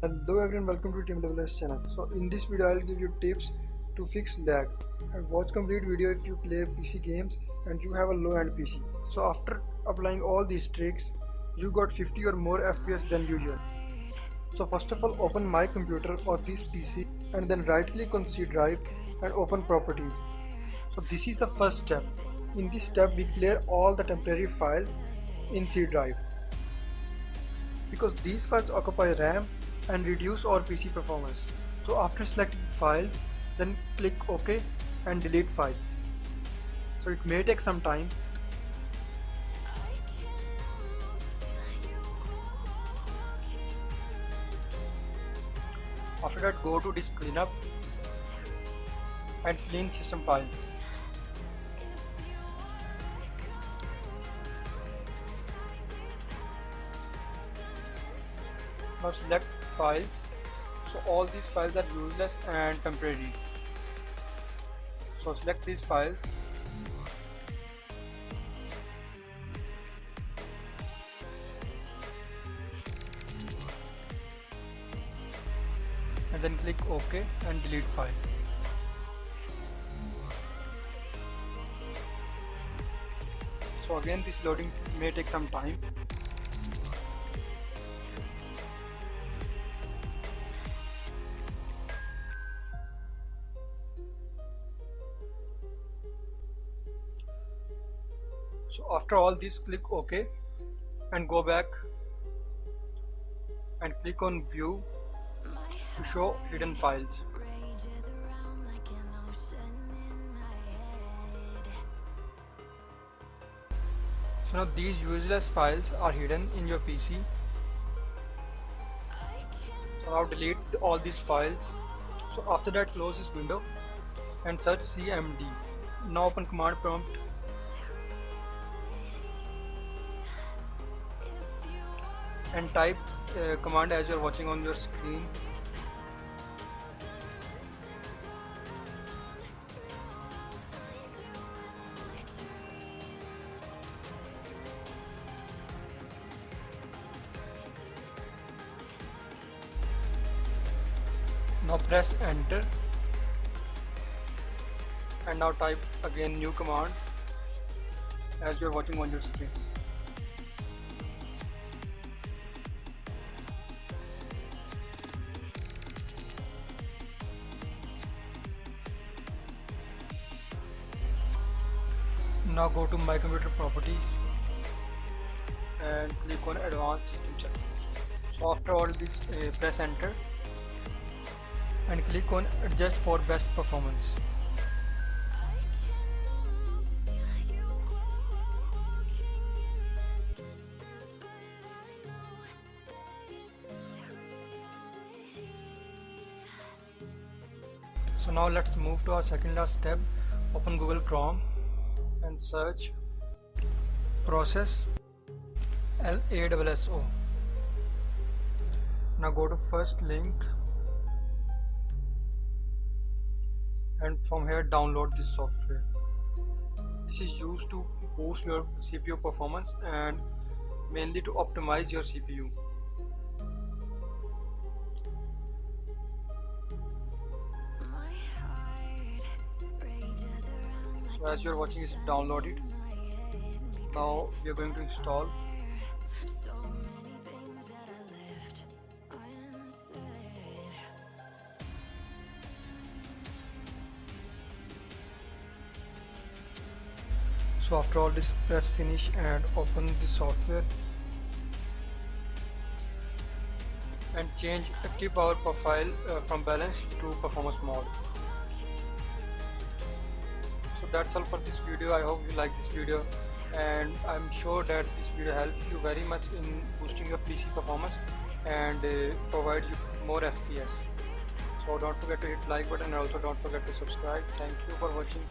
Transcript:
Hello everyone, welcome to Team WS channel. So in this video I'll give you tips to fix lag and watch complete video if you play PC games and you have a low end PC. So after applying all these tricks you got 50 or more FPS than usual. So first of all, open my computer or this PC and then right click on C drive and open properties. So this is the first step. In this step we clear all the temporary files in C drive because these files occupy RAM and reduce our PC performance. So after selecting files, then click OK and delete files. So it may take some time. After that, go to disk cleanup and clean system files. Now select files. So all these files are useless and temporary. So select these files. And then click OK and delete file. So again this loading may take some time. So after all this, click OK and go back and click on view to show hidden files. So now these useless files are hidden in your PC. So now delete all these files. So after that, close this window and search cmd. Now open command prompt and type command as you are watching on your screen. Now press enter and now type again new command as you are watching on your screen. Now go to my computer properties and click on advanced system checklist. So after all this, press enter and click on adjust for best performance. So now let's move to our second last step. Open Google Chrome and search process LASSO. Now go to first link and from here download this software. This is used to boost your CPU performance and mainly to optimize your CPU. So as you are watching, it's downloaded. Now we are going to install. So after all this, press finish and open the software and change active power profile from balance to performance mode. So that's all for this video. I hope you like this video and I'm sure that this video helps you very much in boosting your PC performance and provide you more FPS. So don't forget to hit like button and also don't forget to subscribe. Thank you for watching.